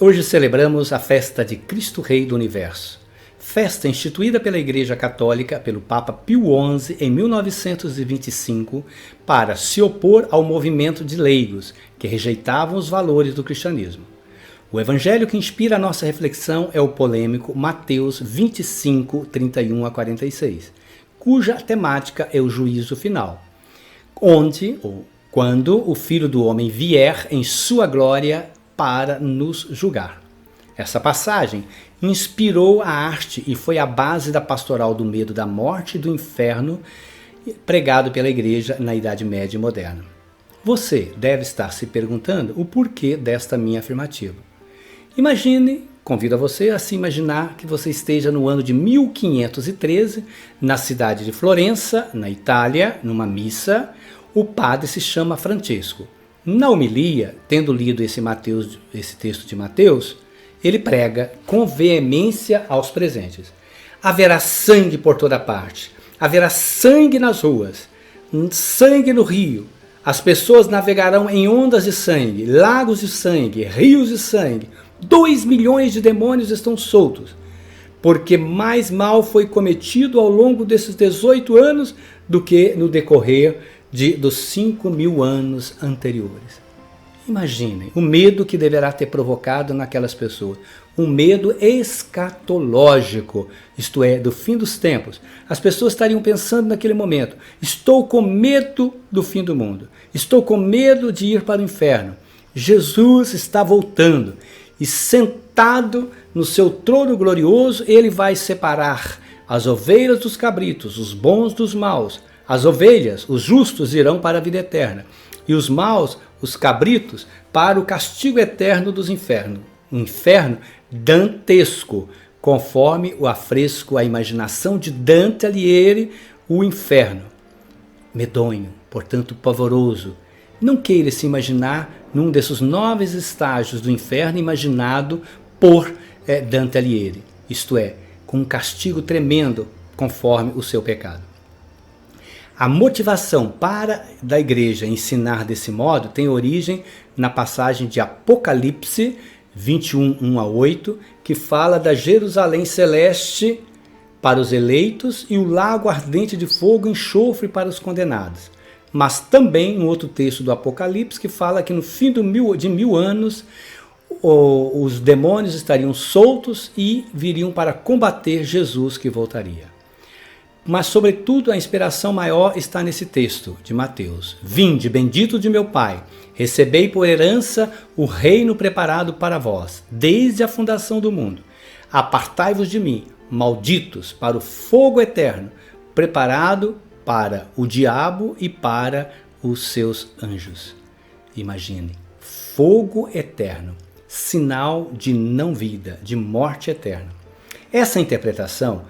Hoje celebramos a festa de Cristo Rei do Universo, festa instituída pela Igreja Católica pelo Papa Pio XI em 1925 para se opor ao movimento de leigos que rejeitavam os valores do cristianismo. O evangelho que inspira a nossa reflexão é o polêmico Mateus 25, 31 a 46, cuja temática é o juízo final, onde ou quando o Filho do Homem vier em sua glória para nos julgar. Essa passagem inspirou a arte e foi a base da pastoral do medo da morte e do inferno pregado pela Igreja na Idade Média e Moderna. Você deve estar se perguntando o porquê desta minha afirmativa. Convido a você a se imaginar que você esteja no ano de 1513, na cidade de Florença, na Itália, numa missa. O padre se chama Francesco. Na homilia, tendo lido esse texto de Mateus, ele prega com veemência aos presentes. Haverá sangue por toda parte, haverá sangue nas ruas, sangue no rio. As pessoas navegarão em ondas de sangue, lagos de sangue, rios de sangue. 2 milhões de demônios estão soltos, porque mais mal foi cometido ao longo desses 18 anos do que no decorrer dos 5.000 anos anteriores. Imaginem o medo que deverá ter provocado naquelas pessoas. Um medo escatológico, isto é, do fim dos tempos. As pessoas estariam pensando naquele momento: estou com medo do fim do mundo, estou com medo de ir para o inferno. Jesus está voltando e, sentado no seu trono glorioso, ele vai separar as ovelhas dos cabritos, os bons dos maus. As ovelhas, os justos, irão para a vida eterna, e os maus, os cabritos, para o castigo eterno dos infernos. Um inferno dantesco, conforme o afresco, a imaginação de Dante Alighieri, o inferno. Medonho, portanto pavoroso. Não queira se imaginar num desses 9 estágios do inferno imaginado por Dante Alighieri, isto é, com um castigo tremendo conforme o seu pecado. A motivação da igreja ensinar desse modo tem origem na passagem de Apocalipse 21, 1 a 8, que fala da Jerusalém celeste para os eleitos e o lago ardente de fogo e enxofre para os condenados. Mas também um outro texto do Apocalipse que fala que no fim de 1000 anos os demônios estariam soltos e viriam para combater Jesus que voltaria. Mas, sobretudo, a inspiração maior está nesse texto de Mateus. Vinde, bendito de meu Pai, recebei por herança o reino preparado para vós, desde a fundação do mundo. Apartai-vos de mim, malditos, para o fogo eterno, preparado para o diabo e para os seus anjos. Imagine, fogo eterno, sinal de não vida, de morte eterna. Essa interpretação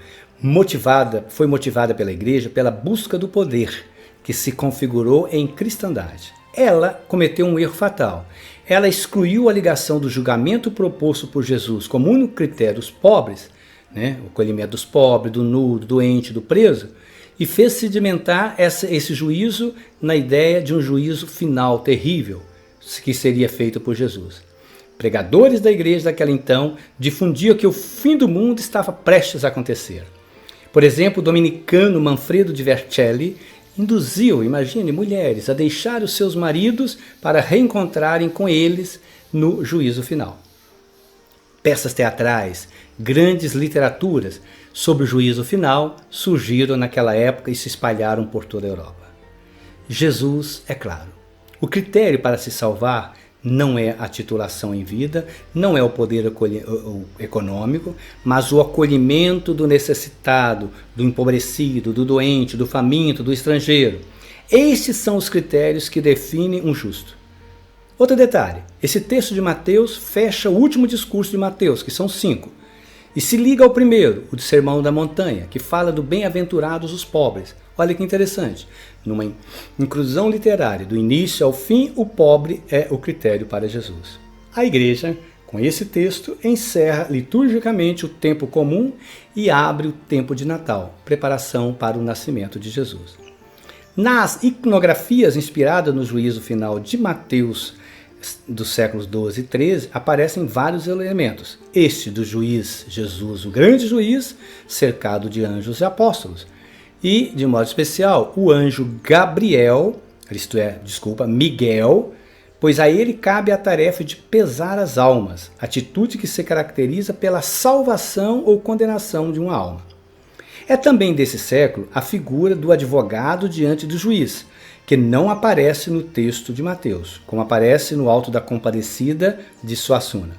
foi motivada pela igreja pela busca do poder que se configurou em cristandade. Ela cometeu um erro fatal. Ela excluiu a ligação do julgamento proposto por Jesus como único critério dos pobres, o acolhimento dos pobres, do nu, do doente, do preso, e fez sedimentar esse juízo na ideia de um juízo final terrível que seria feito por Jesus. Pregadores da igreja daquela então difundiam que o fim do mundo estava prestes a acontecer. Por exemplo, o dominicano Manfredo de Vercelli induziu, imagine, mulheres a deixar os seus maridos para reencontrarem com eles no juízo final. Peças teatrais, grandes literaturas sobre o juízo final surgiram naquela época e se espalharam por toda a Europa. Jesus, é claro, o critério para se salvar não é a titulação em vida, não é o poder econômico, mas o acolhimento do necessitado, do empobrecido, do doente, do faminto, do estrangeiro. Estes são os critérios que definem um justo. Outro detalhe, esse texto de Mateus fecha o último discurso de Mateus, que são 5, e se liga ao primeiro, o do Sermão da Montanha, que fala do bem-aventurados os pobres. Olha que interessante, numa inclusão literária do início ao fim, o pobre é o critério para Jesus. A igreja, com esse texto, encerra liturgicamente o tempo comum e abre o tempo de Natal, preparação para o nascimento de Jesus. Nas iconografias inspiradas no juízo final de Mateus dos séculos 12 e 13, aparecem vários elementos. Este do juiz Jesus, o grande juiz, cercado de anjos e apóstolos. E, de modo especial, o anjo Gabriel, Miguel, pois a ele cabe a tarefa de pesar as almas, atitude que se caracteriza pela salvação ou condenação de uma alma. É também desse século a figura do advogado diante do juiz, que não aparece no texto de Mateus, como aparece no Alto da Compadecida de Suassuna.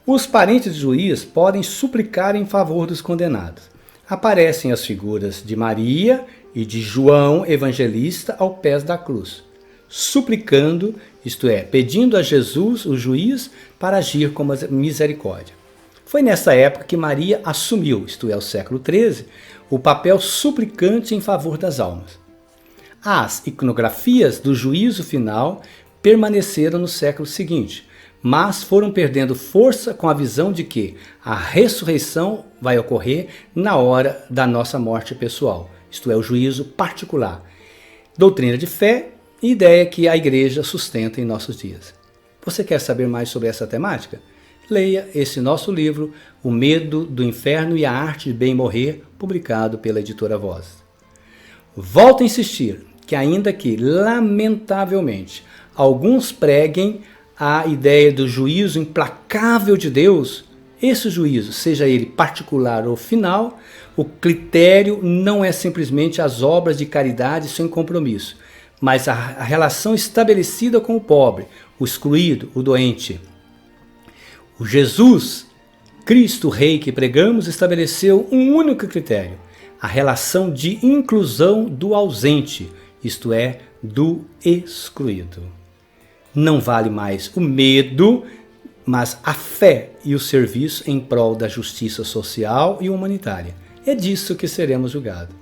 Os parentes do juiz podem suplicar em favor dos condenados. Aparecem as figuras de Maria e de João Evangelista ao pés da cruz, suplicando, isto é, pedindo a Jesus, o juiz, para agir com misericórdia. Foi nessa época que Maria assumiu, isto é, o século XIII, o papel suplicante em favor das almas. As iconografias do juízo final permaneceram no século seguinte, mas foram perdendo força com a visão de que a ressurreição vai ocorrer na hora da nossa morte pessoal, isto é, o juízo particular. Doutrina de fé e ideia que a Igreja sustenta em nossos dias. Você quer saber mais sobre essa temática? Leia esse nosso livro, O Medo do Inferno e a Arte de Bem Morrer, publicado pela Editora Voz. Volto a insistir que, ainda que, lamentavelmente, alguns preguem a ideia do juízo implacável de Deus, esse juízo, seja ele particular ou final, o critério não é simplesmente as obras de caridade sem compromisso, mas a relação estabelecida com o pobre, o excluído, o doente. O Jesus, Cristo Rei que pregamos, estabeleceu um único critério, a relação de inclusão do ausente, isto é, do excluído. Não vale mais o medo, mas a fé e o serviço em prol da justiça social e humanitária. É disso que seremos julgados.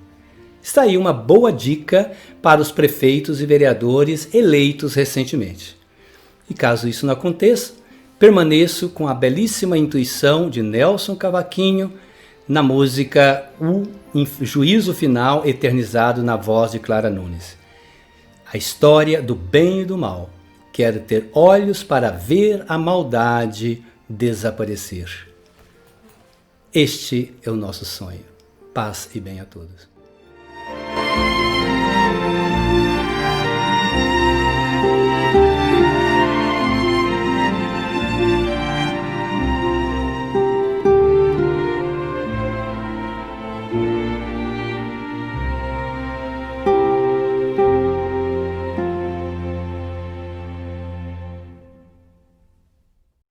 Está aí uma boa dica para os prefeitos e vereadores eleitos recentemente. E caso isso não aconteça, permaneço com a belíssima intuição de Nelson Cavaquinho na música O Juízo Final, eternizado na voz de Clara Nunes. A história do bem e do mal. Quero ter olhos para ver a maldade desaparecer. Este é o nosso sonho. Paz e bem a todos.